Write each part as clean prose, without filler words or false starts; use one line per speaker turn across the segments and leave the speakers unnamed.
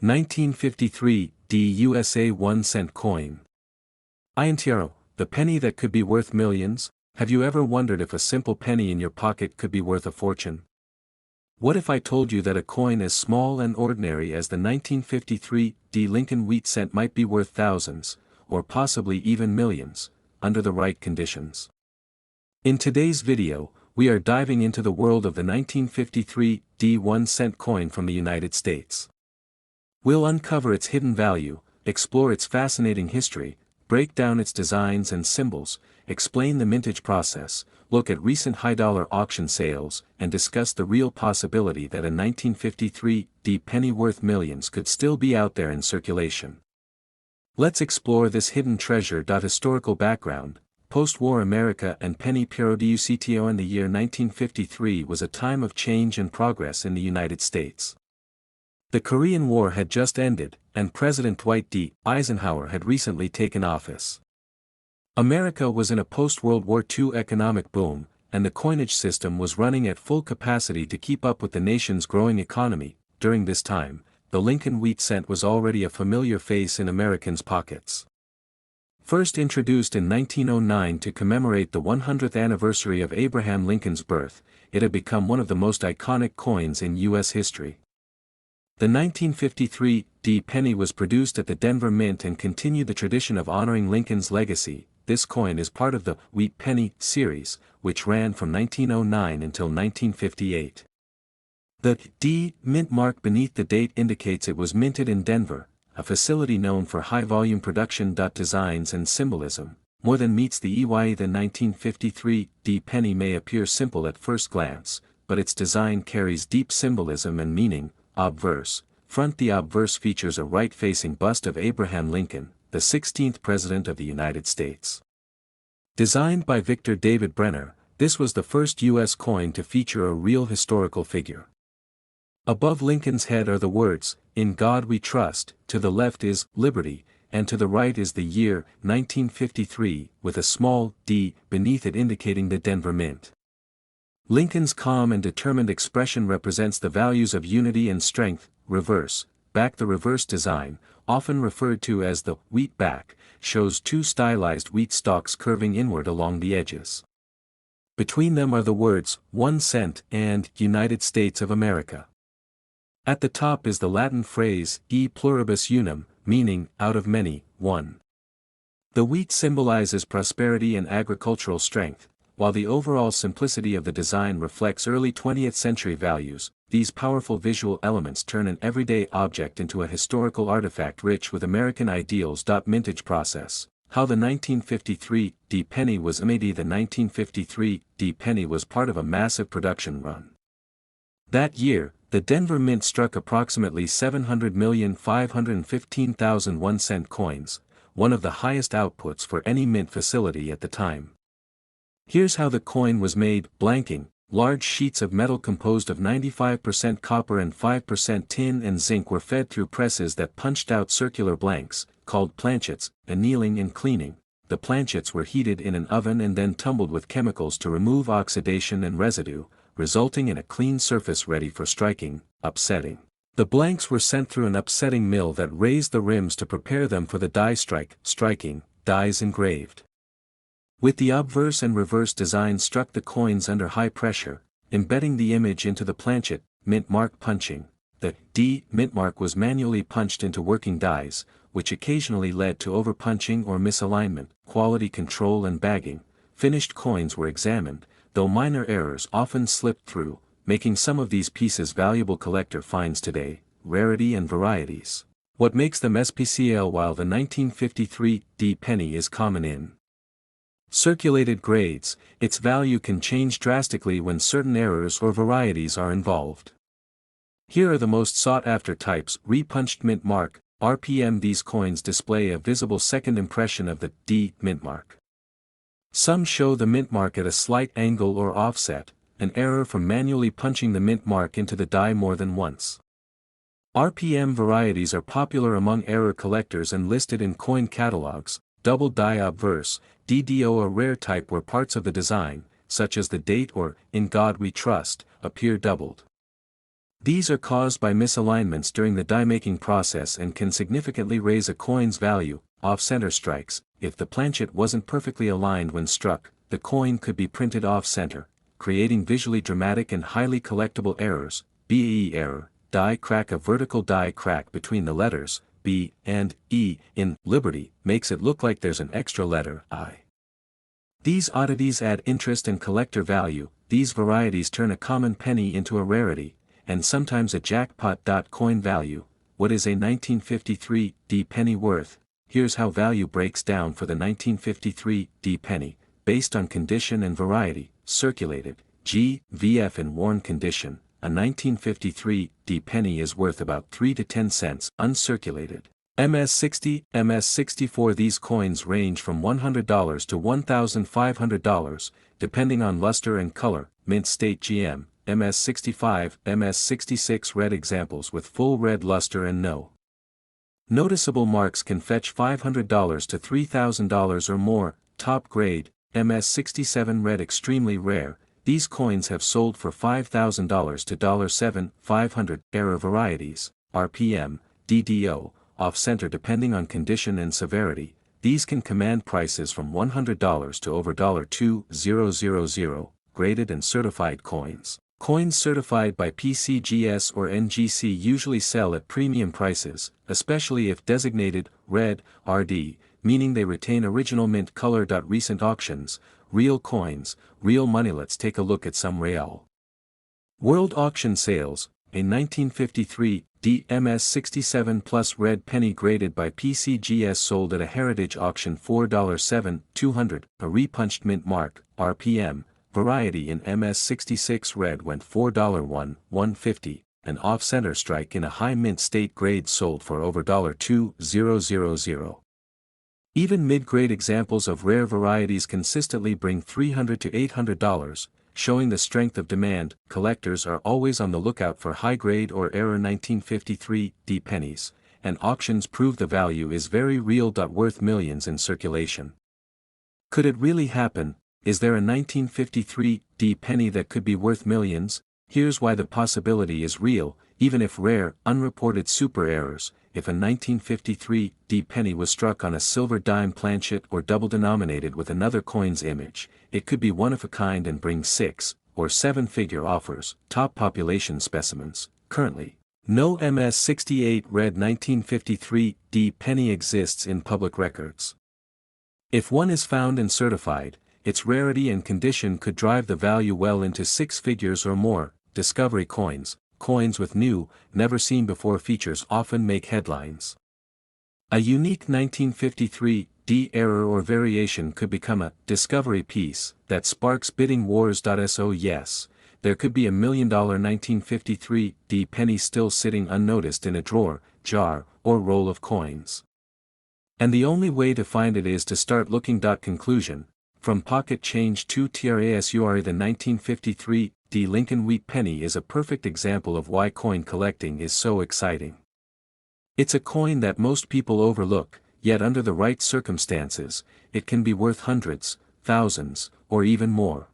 1953 D USA 1-cent coin. Iantero, the penny that could be worth millions. Have you ever wondered if a simple penny in your pocket could be worth a fortune? What if I told you that a coin as small and ordinary as the 1953 D Lincoln wheat cent might be worth thousands, or possibly even millions, under the right conditions? In today's video, we are diving into the world of the 1953 D 1-cent coin from the United States. We'll uncover its hidden value, explore its fascinating history, break down its designs and symbols, explain the mintage process, look at recent high-dollar auction sales, and discuss the real possibility that a 1953 D penny worth millions could still be out there in circulation. Let's explore this hidden treasure. Historical background. Post-war America and penny periodicity. In the year 1953 was a time of change and progress in the United States. The Korean War had just ended, and President Dwight D. Eisenhower had recently taken office. America was in a post-World War II economic boom, and the coinage system was running at full capacity to keep up with the nation's growing economy. During this time, the Lincoln wheat cent was already a familiar face in Americans' pockets. First introduced in 1909 to commemorate the 100th anniversary of Abraham Lincoln's birth, it had become one of the most iconic coins in U.S. history. The 1953 D penny was produced at the Denver Mint and continued the tradition of honoring Lincoln's legacy. This coin is part of the Wheat Penny series, which ran from 1909 until 1958. The D mint mark beneath the date indicates it was minted in Denver, a facility known for high-volume production. Designs and symbolism more than meets the eye. The 1953 D penny may appear simple at first glance, but its design carries deep symbolism and meaning. Obverse. Front. The obverse features a right-facing bust of Abraham Lincoln, the 16th President of the United States. Designed by Victor David Brenner, this was the first U.S. coin to feature a real historical figure. Above Lincoln's head are the words, "In God We Trust," to the left is "Liberty," and to the right is the year, 1953, with a small d beneath it indicating the Denver Mint. Lincoln's calm and determined expression represents the values of unity and strength. Reverse, back. The reverse design, often referred to as the wheat back, shows two stylized wheat stalks curving inward along the edges. Between them are the words, 1 cent and United States of America. At the top is the Latin phrase, e pluribus unum, meaning, out of many, one. The wheat symbolizes prosperity and agricultural strength. While the overall simplicity of the design reflects early 20th century values, these powerful visual elements turn an everyday object into a historical artifact rich with American ideals. Mintage process. How the 1953 D penny was made. The 1953 D penny was part of a massive production run. That year, the Denver Mint struck approximately 700,515,000 1-cent coins, one of the highest outputs for any mint facility at the time. Here's how the coin was made. Blanking. Large sheets of metal composed of 95% copper and 5% tin and zinc were fed through presses that punched out circular blanks, called planchets. Annealing and cleaning. The planchets were heated in an oven and then tumbled with chemicals to remove oxidation and residue, resulting in a clean surface ready for striking. Upsetting. The blanks were sent through an upsetting mill that raised the rims to prepare them for the die strike. Striking. Dies engraved. With the obverse and reverse design struck the coins under high pressure, embedding the image into the planchet. Mint mark punching. The D mint mark was manually punched into working dies, which occasionally led to overpunching or misalignment. Quality control and bagging. Finished coins were examined, though minor errors often slipped through, making some of these pieces valuable collector finds today. Rarity and varieties. What makes them SPCL? While the 1953 D penny is common in circulated grades, its value can change drastically when certain errors or varieties are involved. Here are the most sought-after types. Repunched mint mark, RPM. These coins display a visible second impression of the D mint mark. Some show the mint mark at a slight angle or offset, an error from manually punching the mint mark into the die more than once. RPM varieties are popular among error collectors and listed in coin catalogs. Double die obverse, DDO. A rare type where parts of the design, such as the date or "In God We Trust," appear doubled. These are caused by misalignments during the die-making process and can significantly raise a coin's value. Off-center strikes. If the planchet wasn't perfectly aligned when struck, the coin could be printed off-center, creating visually dramatic and highly collectible errors. BE error, die crack. A vertical die crack between the letters B and E in Liberty makes it look like there's an extra letter I. These oddities add interest and collector value. These varieties turn a common penny into a rarity, and sometimes a jackpot. Coin value. What is a 1953 D penny worth? Here's how value breaks down for the 1953 D penny, based on condition and variety. Circulated, G, VF in worn condition, a 1953 D penny is worth about 3 to 10 cents. Uncirculated, MS-60, MS-64. These coins range from $100 to $1,500, depending on luster and color. Mint State GM, MS-65, MS-66. Red examples with full red luster and no noticeable marks can fetch $500 to $3,000 or more. Top grade, MS-67 red extremely rare. These coins have sold for $5,000 to $7,500. Error varieties, RPM, DDO, off-center depending on condition and severity. These can command prices from $100 to over $2,000. Graded and certified coins. Coins certified by PCGS or NGC usually sell at premium prices, especially if designated red, RD, meaning they retain original mint color. Recent auctions, real coins, real money. Let's take a look at some real world auction sales. A 1953 DMS-67 plus red penny graded by PCGS sold at a heritage auction $4.7,200. A repunched mint mark, RPM, variety in MS-66 red went $4.150. An off-center strike in a high mint state grade sold for over $2,000. Even mid-grade examples of rare varieties consistently bring $300 to $800, showing the strength of demand. Collectors are always on the lookout for high-grade or error 1953 D pennies, and auctions prove the value is very real. Worth millions in circulation. Could it really happen? Is there a 1953 D penny that could be worth millions? Here's why the possibility is real. Even if rare, unreported super errors, if a 1953 D penny was struck on a silver dime planchet or double denominated with another coin's image, it could be one of a kind and bring 6 or 7-figure offers. Top population specimens. Currently, no MS-68 red 1953 D penny exists in public records. If one is found and certified, its rarity and condition could drive the value well into 6 figures or more. Discovery coins. Coins with new, never-seen-before features often make headlines. A unique 1953 D error or variation could become a discovery piece that sparks bidding wars. So yes, there could be $1 million 1953 D penny still sitting unnoticed in a drawer, jar, or roll of coins. And the only way to find it is to start looking. Conclusion. From pocket change to TRASURE, the 1953 D Lincoln Wheat penny is a perfect example of why coin collecting is so exciting. It's a coin that most people overlook, yet under the right circumstances, it can be worth hundreds, thousands, or even more.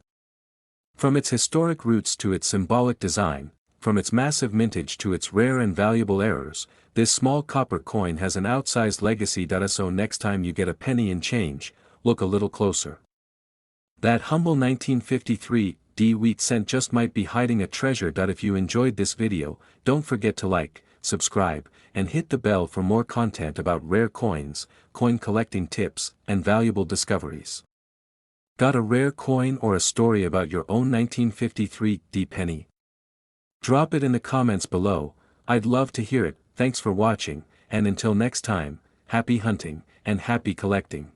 From its historic roots to its symbolic design, from its massive mintage to its rare and valuable errors, this small copper coin has an outsized legacy. So next time you get a penny and change, look a little closer. That humble 1953 D wheat cent just might be hiding a treasure. If you enjoyed this video, don't forget to like, subscribe, and hit the bell for more content about rare coins, coin collecting tips, and valuable discoveries. Got a rare coin or a story about your own 1953 D penny? Drop it in the comments below. I'd love to hear it. Thanks for watching, and until next time, happy hunting, and happy collecting.